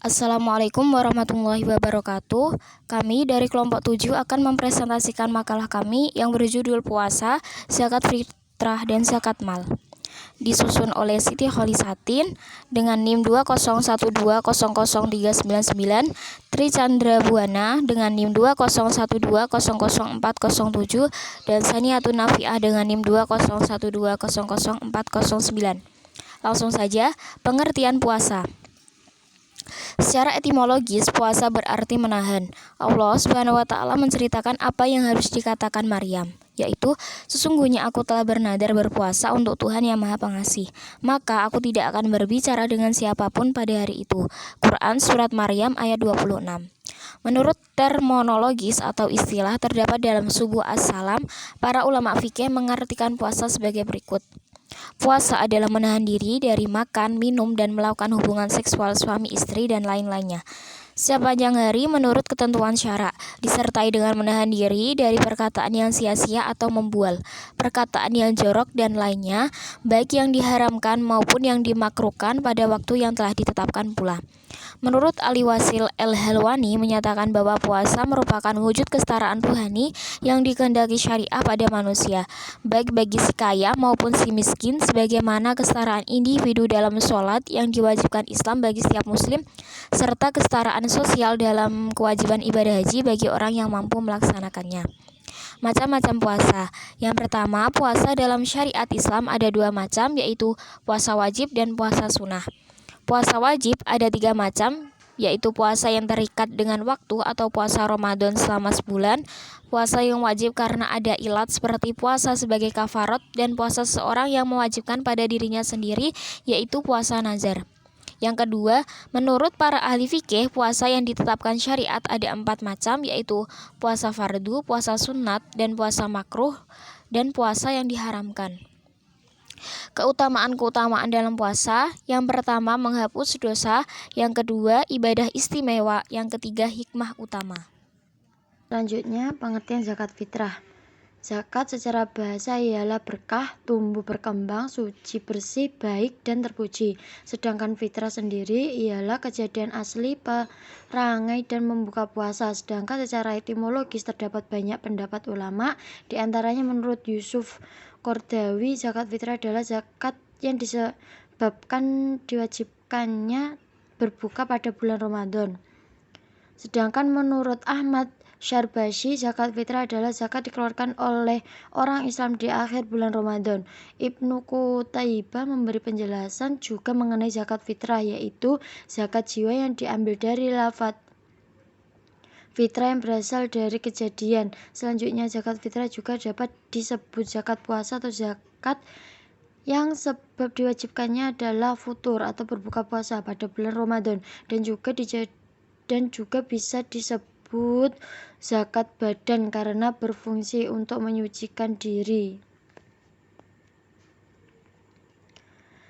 Assalamualaikum warahmatullahi wabarakatuh. Kami dari kelompok 7 akan mempresentasikan makalah kami yang berjudul Puasa, Zakat Fitrah dan Zakat Mal. Disusun oleh Siti Kholisatin dengan NIM 201200399, Tri Chandra Buana dengan NIM 201200407, dan Saniatun Nafiah dengan NIM 201200409. Langsung saja, pengertian puasa. Secara etimologis, puasa berarti menahan. Allah Subhanahu wa Ta'ala menceritakan apa yang harus dikatakan Maryam, yaitu, "Sesungguhnya aku telah bernadar berpuasa untuk Tuhan yang Maha Pengasih, maka aku tidak akan berbicara dengan siapapun pada hari itu." Quran Surat Maryam ayat 26. Menurut terminologis atau istilah terdapat dalam subuh as-salam, para ulama fikih mengartikan puasa sebagai berikut. Puasa adalah menahan diri dari makan, minum, dan melakukan hubungan seksual suami istri dan lain-lainnya sepanjang hari menurut ketentuan syara, disertai dengan menahan diri dari perkataan yang sia-sia atau membual, perkataan yang jorok dan lainnya, baik yang diharamkan maupun yang dimakruhkan pada waktu yang telah ditetapkan pula. Menurut Ali Wasil El-Halwani menyatakan bahwa puasa merupakan wujud kesetaraan rohani yang dikehendaki syariah pada manusia, baik bagi si kaya maupun si miskin, sebagaimana kesetaraan individu dalam sholat yang diwajibkan Islam bagi setiap muslim, serta kesetaraan sosial dalam kewajiban ibadah haji bagi orang yang mampu melaksanakannya. Macam-macam puasa. Yang pertama, puasa dalam syariat Islam ada dua macam, yaitu puasa wajib dan puasa sunnah. Puasa wajib ada 3 macam, yaitu puasa yang terikat dengan waktu atau puasa Ramadan selama sebulan, puasa yang wajib karena ada ilat seperti puasa sebagai kafarat, dan puasa seseorang yang mewajibkan pada dirinya sendiri, yaitu puasa nazar. Yang kedua, menurut para ahli fikih, puasa yang ditetapkan syariat ada 4 macam, yaitu puasa fardu, puasa sunat, dan puasa makruh, dan puasa yang diharamkan. Keutamaan-keutamaan dalam puasa: yang pertama, menghapus dosa; yang kedua, ibadah istimewa; yang ketiga, hikmah utama. Selanjutnya, pengertian zakat fitrah. Zakat secara bahasa ialah berkah, tumbuh berkembang, suci, bersih, baik, dan terpuji. Sedangkan fitrah sendiri ialah kejadian asli, perangai, dan membuka puasa. Sedangkan secara etimologis terdapat banyak pendapat ulama. Di antaranya menurut Yusuf Qaradawi, zakat fitrah adalah zakat yang disebabkan diwajibkannya berbuka pada bulan Ramadan. Sedangkan menurut Ahmad Syarbashi, zakat fitrah adalah zakat dikeluarkan oleh orang Islam di akhir bulan Ramadan. Ibnu Qutaibah memberi penjelasan juga mengenai zakat fitrah, yaitu zakat jiwa yang diambil dari lafadz fitrah yang berasal dari kejadian. Selanjutnya, zakat fitrah juga dapat disebut zakat puasa atau zakat yang sebab diwajibkannya adalah futur atau berbuka puasa pada bulan Ramadan, dan juga bisa disebut zakat badan karena berfungsi untuk menyucikan diri.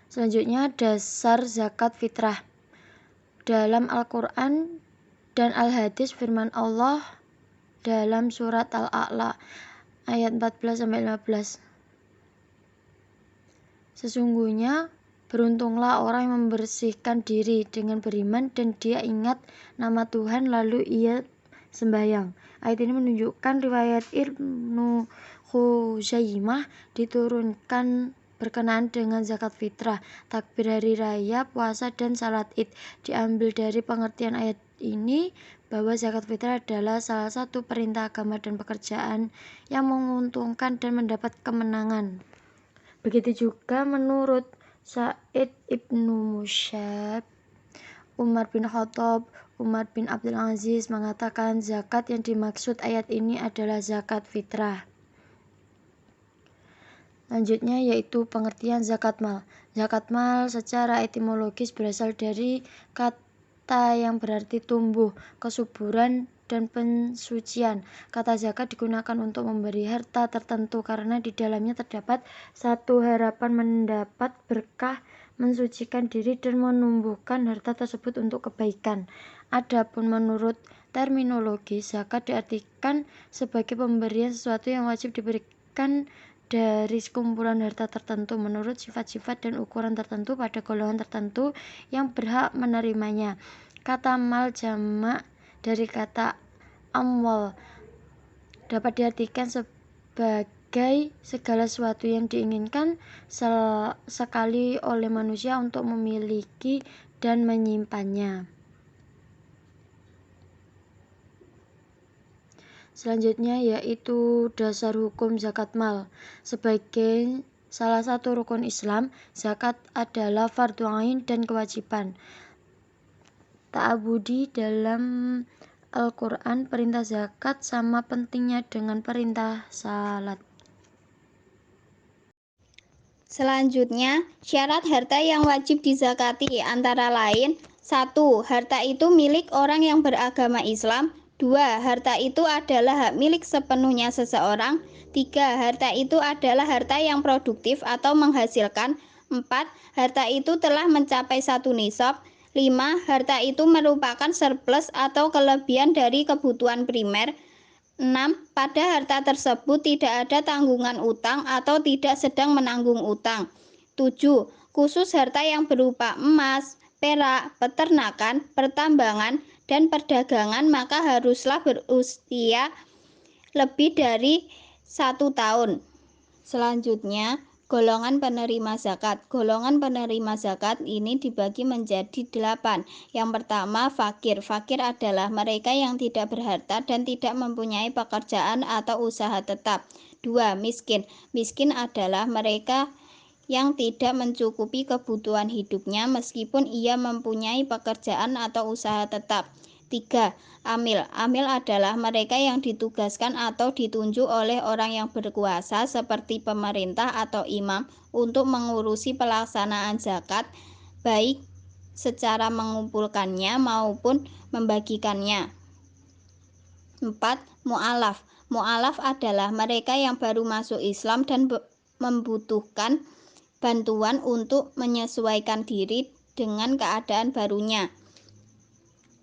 Selanjutnya, dasar zakat fitrah. Dalam Al-Quran dan Al-Hadis, firman Allah dalam surat Al-A'la ayat 14-15. Sesungguhnya beruntunglah orang yang membersihkan diri dengan beriman dan dia ingat nama Tuhan lalu ia sembahyang. Ayat ini menunjukkan riwayat Ibnu Khuzaimah diturunkan berkenaan dengan zakat fitrah, takbir hari raya, puasa, dan salat id. Diambil dari pengertian ayat ini bahwa zakat fitrah adalah salah satu perintah agama dan pekerjaan yang menguntungkan dan mendapat kemenangan. Begitu juga menurut Sa'id Ibnu Musayyab, Umar bin Khattab, Umar bin Abdul Aziz mengatakan zakat yang dimaksud ayat ini adalah zakat fitrah. Selanjutnya yaitu pengertian zakat mal. Zakat mal secara etimologis berasal dari kata yang berarti tumbuh, kesuburan, dan pensucian. Kata zakat digunakan untuk memberi harta tertentu karena di dalamnya terdapat satu harapan mendapat berkah, mensucikan diri, dan menumbuhkan harta tersebut untuk kebaikan. Adapun menurut terminologi, zakat diartikan sebagai pemberian sesuatu yang wajib diberikan dari sekumpulan harta tertentu menurut sifat-sifat dan ukuran tertentu pada golongan tertentu yang berhak menerimanya. Kata mal jamak dari kata amwal, dapat diartikan sebagai segala sesuatu yang diinginkan sekali oleh manusia untuk memiliki dan menyimpannya. Selanjutnya yaitu dasar hukum zakat mal. Sebagai salah satu rukun Islam, zakat adalah fardhu ain dan kewajiban ta'abudi dalam Al-Quran. Perintah zakat sama pentingnya dengan perintah salat. Selanjutnya, syarat harta yang wajib dizakati antara lain: 1. Harta itu milik orang yang beragama Islam. 2. Harta itu adalah hak milik sepenuhnya seseorang. 3. Harta itu adalah harta yang produktif atau menghasilkan. 4. Harta itu telah mencapai 1 nisab. 5. Harta itu merupakan surplus atau kelebihan dari kebutuhan primer. 6. Pada harta tersebut tidak ada tanggungan utang atau tidak sedang menanggung utang. 7. Khusus harta yang berupa emas, perak, peternakan, pertambangan, dan perdagangan maka haruslah berusia lebih dari 1 tahun. Selanjutnya, golongan penerima zakat. Golongan penerima zakat ini dibagi menjadi 8. Yang pertama, fakir. Fakir adalah mereka yang tidak berharta dan tidak mempunyai pekerjaan atau usaha tetap. 2. Miskin. Miskin adalah mereka yang tidak mencukupi kebutuhan hidupnya meskipun ia mempunyai pekerjaan atau usaha tetap. 3. Amil. Amil adalah mereka yang ditugaskan atau ditunjuk oleh orang yang berkuasa seperti pemerintah atau imam untuk mengurusi pelaksanaan zakat, baik secara mengumpulkannya maupun membagikannya. 4. Mu'alaf. Mu'alaf adalah mereka yang baru masuk Islam dan membutuhkan bantuan untuk menyesuaikan diri dengan keadaan barunya.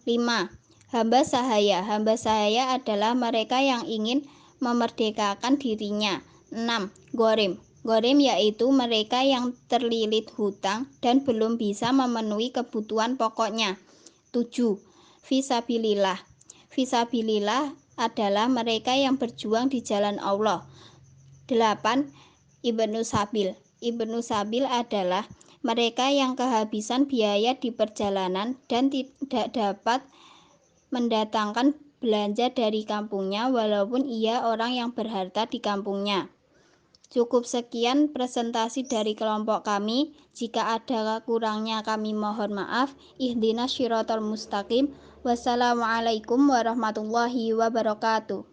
5. Hamba sahaya. Hamba sahaya adalah mereka yang ingin memerdekakan dirinya. 6. Ghorim. Ghorim yaitu mereka yang terlilit hutang dan belum bisa memenuhi kebutuhan pokoknya. 7. Fisabilillah. Fisabilillah adalah mereka yang berjuang di jalan Allah. 8. Ibnu Sabil. Ibnu Sabil adalah mereka yang kehabisan biaya di perjalanan dan tidak dapat mendatangkan belanja dari kampungnya walaupun ia orang yang berharta di kampungnya. Cukup sekian presentasi dari kelompok kami. Jika ada kurangnya kami mohon maaf. Ihdinas syiratal mustaqim. Wassalamualaikum warahmatullahi wabarakatuh.